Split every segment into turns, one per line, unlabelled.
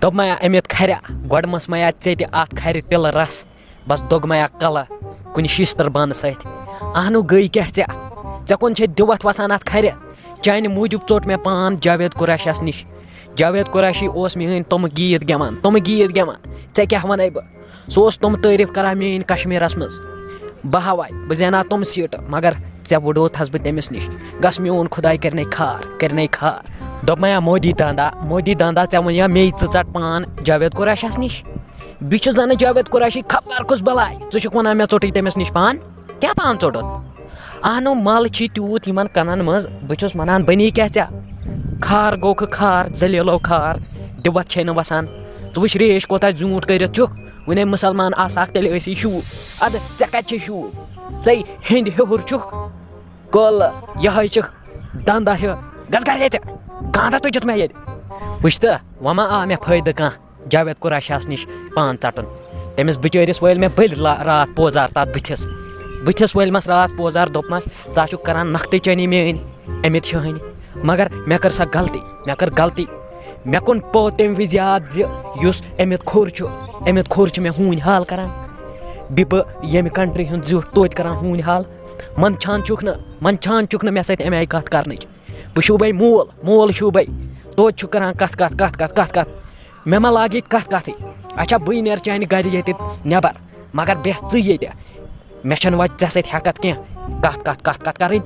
दोपमया अमित खऱ्या गोड मया चेत अत खर तिल रस बस दोगमया कल कुन शिस्तर बंद सत अहनु गई क्या चे कुन दिवत वसान अत खर चान मूजूब चोट मे पान जावेद कुरैशस निश जावेद कुरैशी मेन तुम गीत गेवान ऐ क्या वन बह सह तुम तारीफ करा मेन कश्मीरस मज बह हवाई बह जेना तुम सीट मगर ऐ वुडोथस बह तमिस निश गस मेन खुदाई करने खार दोपमया मोदी दांदा ऐ वन मे चट पान जावेद कुरैशस निश बह जन जावेद कुरैशी खबर कुछ बलाय क वन मे चोटी तमिस निश पान क्या पान चोटन अहनो मल तूत इन कनन मज बस वनान बनी क्या खार गो खार जलीलो खार दिवत छे न वसान वुच रेश कोता जूठ करित चुक वन मुसलमान आसाक तेल ऐसी शूब अद ऐ कत शूब ऐ हिंद हेहुर चुक कल यह दंदा गस गे गांधा तुजित मे ये वुच तो वमा आ मे फायद कह जावेद कुरैशस निश पान चटन तमिस बिचारिस वल मे बल रात पोजार तथ बुथिस वलमस रात पोजार दोपमस ज़ाचुक करान नख्ते चनी मेन अमित शाहन मगर मे कर सा गलती मे कुन पो तम विज याद जुस अमित खोर मे हून हाल करान बह यम कंट्री हूँ जुट तोत करान हून हाल मन छान चुक न मे सत अमे कत कर बह शूबे मोल शूबे तोत करान कत मे मा लाग कत अच्छा बह नेर चान गर ये नबर मगर बेह ये मे वत ऐ सत हेकत कत कर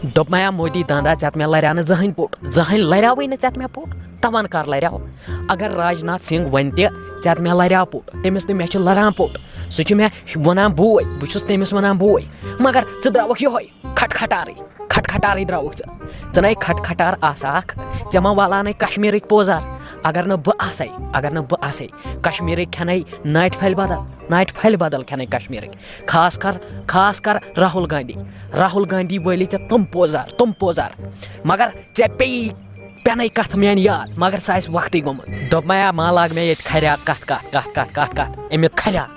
दोपमया मोदी दांदा ऐत मे लरिया जहन पोट जहन लरियावे न ऐत मे पोट तवन कर लरियाव अगर राजनाथ सिंह वन ऐत मे लरिया पोट तमिस मे लरान पोट सह मे वनान बोय बस तमिस वनान बोय मगर ज द्रावक ये खटखटारे द्रावक च खटखटार आसाक ऐ मा वलान कश्मीरिक पोजार अगर न बह आसे कश्मीरिक खेने नाट फल बदल खेने कश्मीरिक खास कर राहुल गांधी वाली ऐ तुम पोजार मगर ऐ पेन कथ मेन याद मगर सह वक्त गोमुत दोपमया मा लाग मे ये खरिया कत अमित खरिया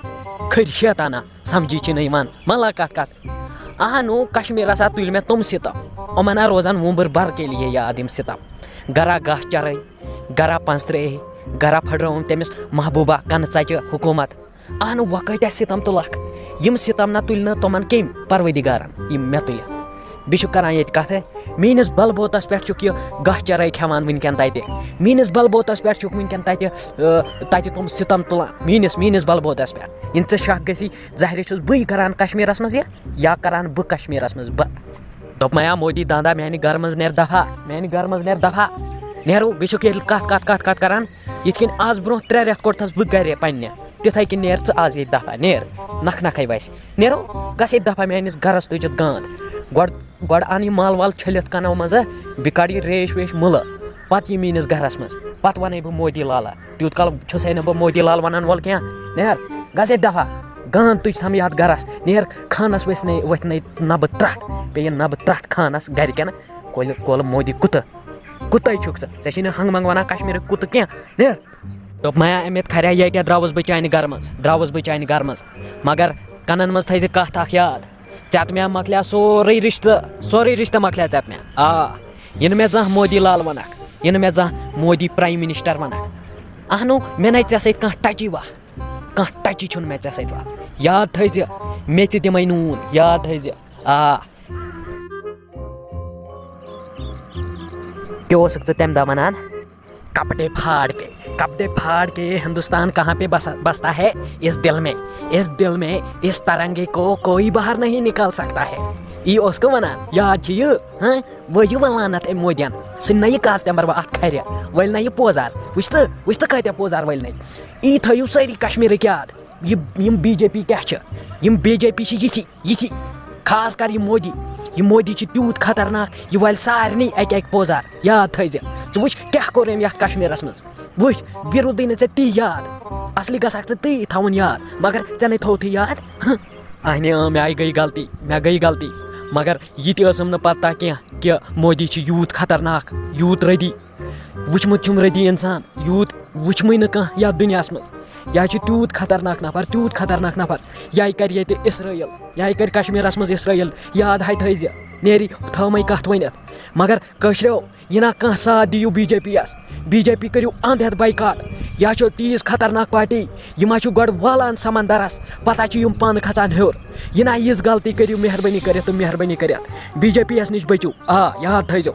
खर शेताना समझी वन मा लाग कत अहनो कश्मीर सा तुल मे तुम सितम अमना रोजान वुम्बर भर के लिए याद सितम गरा गाह चराई गरा पंचत्रे गरा फड़रौन तमिस महबूबा कन च हुकूमत अहन वह कत्या सितम तुलक यम सितम ना तुल तुमन कम परवदिगारन यम मे तुल बह करान ये कथ मीनिस बलबोतस पे गह चराई खेवान वनकन तत मीनिस बलबोतस पे वनकन तत तुम सितम तुलान मीनिस बलबोतस पे इन ऐ शक गसी ज़ाहिर छुस बह करान कश्मीरस मज या करान बह कश्मीरस मज दोपमया मोदी दांदा मेन घर मज नेर दफा नेरो बह कत करान ये आज ब्रो 3 रेत कोथस बह गर पे तिथे कन नेर आज ये दफा नेर नख वस नेरो गस ये दफा मेनिस गरस तुजित गांद गोड अन यह माल वाल छलित कनो मज बह कड़ यह रेश वेश मुल पत यह मीनिस गरस मज पत वन बह मोदी लाला तूत काल छुसे न बह मोदी लाल वन वोल क्या नेर गस ये दफा गांद तुज थम ये गरस नेर खानस वथ न बह त्रट पे न बह त्रट खानस गरकन कोल मोदी कुत छुक ऐ हंग मंग वन कश्मीर कुत क्या नेर दोपमया अमित खरिया ये क्या द्रावस बह चान घर मज मगर कनन मज थी कत याद ऐत मे मकलिया सोरे रिश्ते मकलिया ऐत मे इन मे जह मोदी लाल वनक इन मे जह मोदी प्राइम मिनिस्टर वनक अहनो मे न ऐ सत टची टची छुन मे ऐ सत याद थी मे दिमे नून याद थी क्यों तम दा वनान कपड़े फाड़ के हिंदुस्तान कहाँ पे बसता है इस दिल में इस तरंगे को कोई बाहर नहीं निकाल सकता है ये उसको वनान याद हाँ वही वलानत अम मोदियन सह नई कास्टमर वह अत खर वल नई पोजार वुच तो कत्या पोजार वल नई यी थो सारी कश्मीर याद यम बीजेपी क्या बीजेपी ये खास कर यह मोदी तूत खतरनाक यह वल सारे अक पोजार याद थी वुच क्या कोर अम कश्मीरस मज वुच बह रुद नी ती याद असली गसक ती थवन याद मगर ऐ थो थी याद अहने मे गई गलती मगर यह तम न पता क्या कि मोदी यूत खतरनाक यूत रदी वुचमुत रदी इंसान यूत वुचमै नہٕ कانٛہہ یتھ دُنیاہس منٛز یہِ حظ چھُ تیوٗت خطرناک نفر یہِ ہَے کَرِ ییٚتہِ اِسرٲیِل یہِ ہَے کَرِ کشمیٖرس منٛز اِسرٲیِل یاد ہَے تھٲیزِ نیری تھٲومَے کَتھ ؤنِتھ مگر کٲشریو یہِ نا کانٛہہ ساتھ دِیِو بی جے پی یَس بی جے پی کٔرِو انٛد ہٮ۪تھ بایکاٹ یہِ حظ چھُ تیٖژ خطرناک پارٹی یِم حظ چھُ گۄڈٕ والان سمندرس پتہٕ حظ چھِ یِم پانہٕ کھسان ہیوٚر یہِ نا یِژھ غلطی کٔرِو مہربٲنی کٔرِتھ بی جے پی یس نِش بٔچِو یاد تھٲیزیو